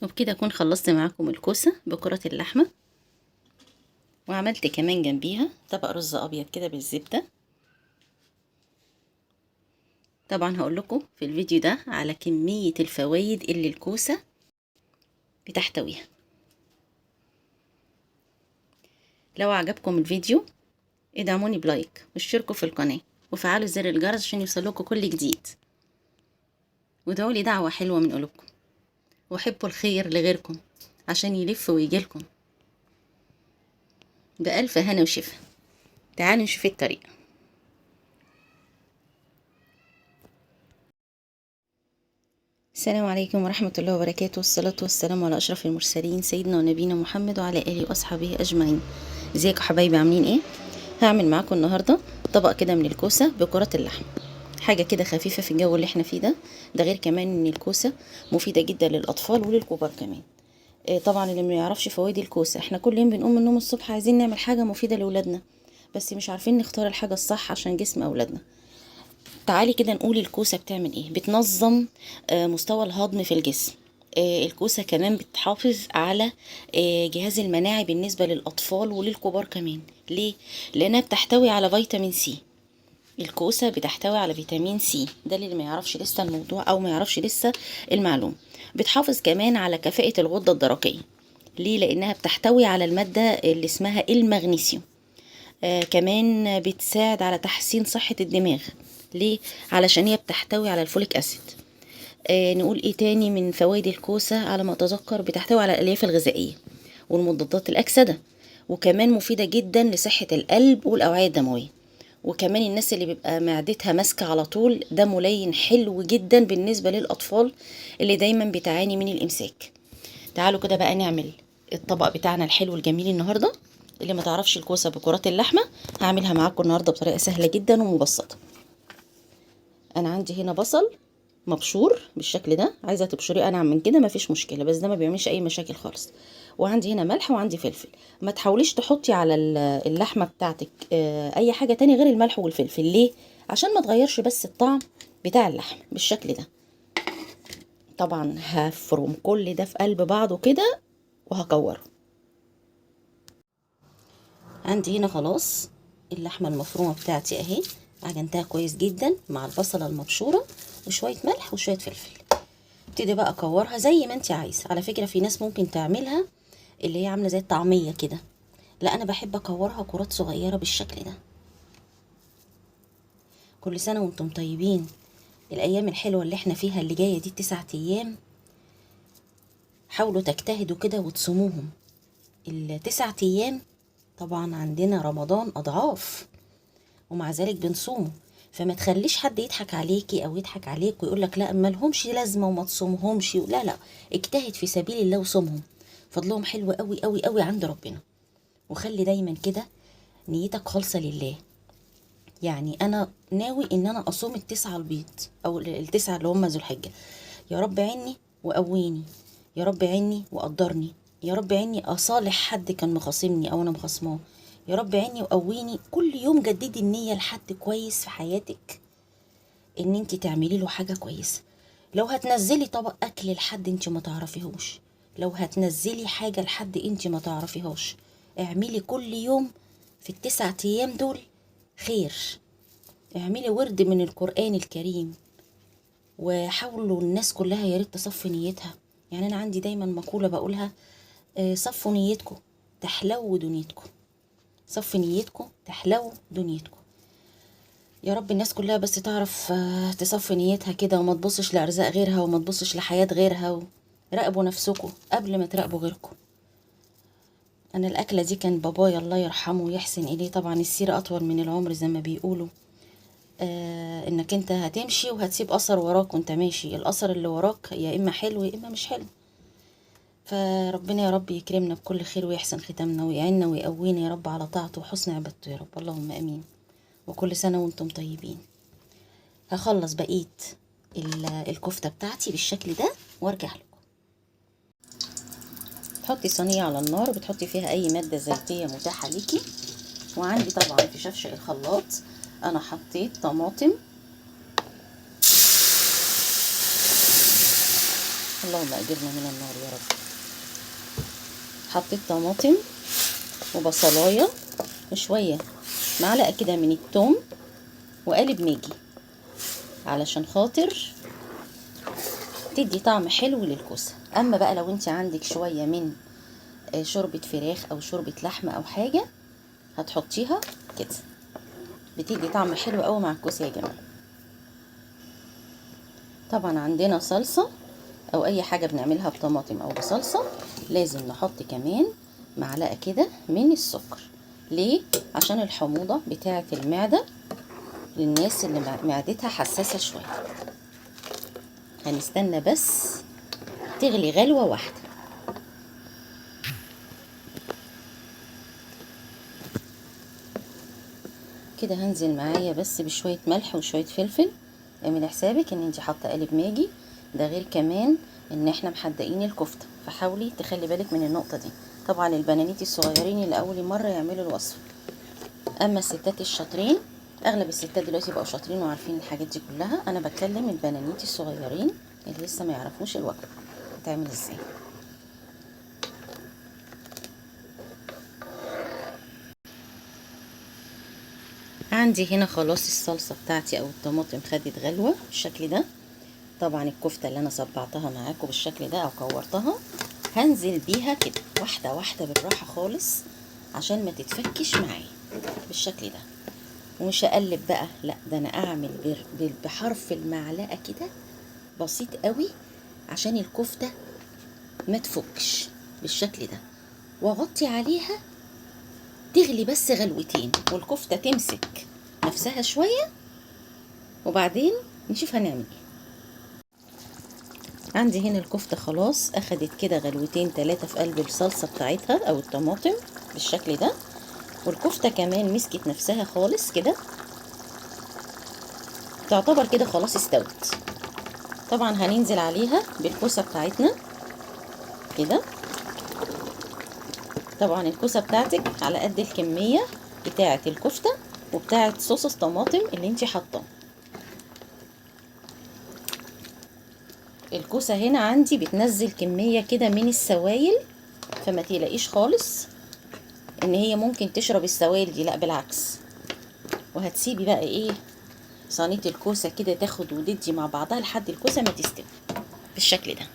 وبكده اكون خلصت معاكم الكوسة بكرة اللحمة، وعملت كمان جنبيها طبق رز ابيض كده بالزبدة. طبعا هقول لكم في الفيديو ده على كمية الفوائد اللي الكوسة بتحتويها. لو عجبكم الفيديو ادعموني بلايك واشتركوا في القناة وفعلوا زر الجرس عشان يوصلكوا كل جديد، وادعوا لي دعوة حلوة من قلوبكم، وحبوا الخير لغيركم عشان يلف ويجيلكم بألف هنا وشفا. تعالوا نشوف الطريقة. السلام عليكم ورحمة الله وبركاته، والصلاة والسلام على أشرف المرسلين سيدنا ونبينا محمد وعلى آله وأصحابه أجمعين. ازيكم يا حبايبي، عاملين ايه؟ هعمل معاكم النهاردة طبق كده من الكوسة بكرة اللحم، حاجة كده خفيفة في الجو اللي احنا فيه ده غير كمان ان الكوسة مفيدة جدا للأطفال وللكبار كمان. طبعا اللي ما يعرفش فوائد الكوسة، احنا كل يوم بنقوم من النوم الصبح عايزين نعمل حاجة مفيدة لأولادنا، بس مش عارفين نختار الحاجة الصح عشان جسم أولادنا. تعالي كده نقول الكوسة بتعمل ايه. بتنظم مستوى الهضم في الجسم. الكوسة كمان بتحافظ على جهاز المناعي بالنسبة للأطفال وللكبار كمان. ليه؟ لأنها بتحتوي على فيتامين سي. الكوسة بتحتوي على فيتامين سي، ده اللي ما يعرفش لسه الموضوع أو ما يعرفش لسه المعلوم. بتحافظ كمان على كفاءة الغدة الدرقية. ليه؟ لأنها بتحتوي على المادة اللي اسمها المغنيسيوم. كمان بتساعد على تحسين صحة الدماغ. ليه؟ علشان هي بتحتوي على الفوليك أسيد. نقول ايه تاني من فوائد الكوسة؟ على ما أتذكر بتحتوي على الألياف الغذائية والمضادات الأكسدة، وكمان مفيدة جدا لصحة القلب والأوعية الدموية. وكمان الناس اللي بيبقى معدتها ماسكة على طول، ده ملين حلو جدا بالنسبة للأطفال اللي دايما بتعاني من الإمساك. تعالوا كده بقى نعمل الطبق بتاعنا الحلو الجميل النهارده. اللي ما تعرفش الكوسه بكرات اللحمه هعملها معاكم النهارده بطريقه سهله جدا ومبسطه. انا عندي هنا بصل مبشور بالشكل ده، عايزه تبشريه انعم من كده مفيش مشكله، بس ده ما بيعملش اي مشاكل خالص. وعندي هنا ملح وعندي فلفل. ما تحاوليش تحطي على اللحمه بتاعتك اي حاجه تاني غير الملح والفلفل. ليه؟ عشان ما تغيرش بس الطعم بتاع اللحم بالشكل ده. طبعا هفرم كل ده في قلب بعضه كده وهكوره. عندي هنا خلاص اللحمة المفرومة بتاعتي اهي، عجنتها كويس جدا مع البصلة المبشورة وشوية ملح وشوية فلفل. ابتدي بقى اكورها زي ما انت عايزة. على فكرة في ناس ممكن تعملها اللي هي عاملة زي الطعمية كده، لا انا بحب اكورها كرات صغيرة بالشكل ده. كل سنة وانتم طيبين. الايام الحلوة اللي احنا فيها اللي جاية دي 9 ايام، حاولوا تجتهدوا كده وتصوموهم. ال9 ايام طبعا عندنا رمضان اضعاف، ومع ذلك بنصومه. فما تخليش حد يضحك عليكي او يضحك عليك ويقول لك لا ما لهمش لازمه وما تصومهمش. لا لا، اجتهد في سبيل الله وصومهم، فضلهم حلو قوي قوي قوي عند ربنا. وخلي دايما كده نيتك خالصه لله. يعني انا ناوي ان انا اصوم التسعه البيض او التسعه اللي هم ذو الحجه. يا رب عيني وقويني، يا رب عيني وقدرني، يا رب عيني اصالح حد كان مخاصمني او انا مخاصماه، يا رب عيني وقويني. كل يوم جددي النية لحد كويس في حياتك ان انت تعملي له حاجة كويسة. لو هتنزلي طبق اكل لحد انت ما تعرفيهوش، لو هتنزلي حاجة لحد انت ما تعرفيهاش، اعملي كل يوم في ال9 ايام دول خير. اعملي ورد من القرآن الكريم، وحاولوا الناس كلها يا ريت تصفي نيتها. يعني انا عندي دايما مقولة بقولها، صفوا نيتكم تحلو دنيتكم، صفي نيتكم تحلو دنيتكم. يا رب الناس كلها بس تعرف تصفي نيتها كده، وما تبصش لأرزاق غيرها وما تبصش لحياة غيرها. راقبوا نفسكم قبل ما تراقبوا غيركم. انا الاكله دي كان بابايا الله يرحمه ويحسن اليه، طبعا السيره اطول من العمر زي ما بيقولوا. انك انت هتمشي وهتسيب اثر وراك وانت ماشي، الاثر اللي وراك يا اما حلو يا اما مش حلو. فربنا يا رب يكرمنا بكل خير ويحسن ختامنا ويعيننا ويقوينا يا رب على طاعته وحسن عبادته يا رب، اللهم امين. وكل سنه وانتم طيبين. هخلص بقيه الكفته بتاعتي بالشكل ده وارجع لكم. تحطي صينيه على النار وبتحطي فيها اي ماده زيتيه متاحه ليكي. وعندي طبعا في شفشق الخلاط انا حطيت طماطم اللهم اجرنا من النار يا رب. حطيت طماطم وبصلايه وشويه معلقه كده من الثوم وقالب ماجي علشان خاطر تدي طعم حلو للكوسه. اما بقى لو انت عندك شويه من شوربه فراخ او شوربه لحمه او حاجه هتحطيها كده، بتدي طعم حلو قوي مع الكوسه يا جماعه. طبعا عندنا صلصه او اي حاجه بنعملها بطماطم او بصلصه لازم نحط كمان معلقه كده من السكر. ليه؟ عشان الحموضه بتاعه المعده للناس اللي معدتها حساسه شويه. هنستنى بس تغلي غلوه واحده. كده هنزل معايا بس بشويه ملح وشويه فلفل. اعملي حسابك ان انت حاطه قالب ماجي، ده غير كمان ان احنا محدقين الكفته، فحاولي تخلي بالك من النقطه دي. طبعا البنانيت الصغيرين اللي اول مره يعملوا الوصفه، اما الستات الشاطرين، اغلب الستات دلوقتي بقوا شاطرين وعارفين الحاجات دي كلها. انا بكلم البنانيت الصغيرين اللي لسه ما يعرفوش الوجبه بتعمل ازاي. عندي هنا خلاص الصلصه بتاعتي او الطماطم خدت غلوه بالشكل ده. طبعا الكفته اللي انا صبعتها معاكم بالشكل ده او كورتها هنزل بيها كده واحده واحده بالراحه خالص عشان ما تتفكش معايا بالشكل ده. ومش هقلب بقى، لا ده انا اعمل بحرف المعلقه كده بسيط قوي عشان الكفته ما تفكش بالشكل ده، واغطي عليها تغلي بس غلوتين والكفته تمسك نفسها شويه وبعدين نشوف هنعمل ايه. عندي هنا الكفته خلاص اخدت كده غلوتين 3 في قلب الصلصه بتاعتها او الطماطم بالشكل ده، والكفته كمان مسكت نفسها خالص كده، تعتبر كده خلاص استوت. طبعا هننزل عليها بالكوسه بتاعتنا كده. طبعا الكوسه بتاعتك على قد الكميه بتاعه الكفته وبتاعه صوص الطماطم اللي انت حاطاه. الكوسه هنا عندي بتنزل كميه كده من السوائل، فما تقلقيش خالص ان هي ممكن تشرب السوائل دي، لا بالعكس. وهتسيبي بقى ايه صينيه الكوسه كده تاخد وتدي مع بعضها لحد الكوسه ما تستوي بالشكل ده.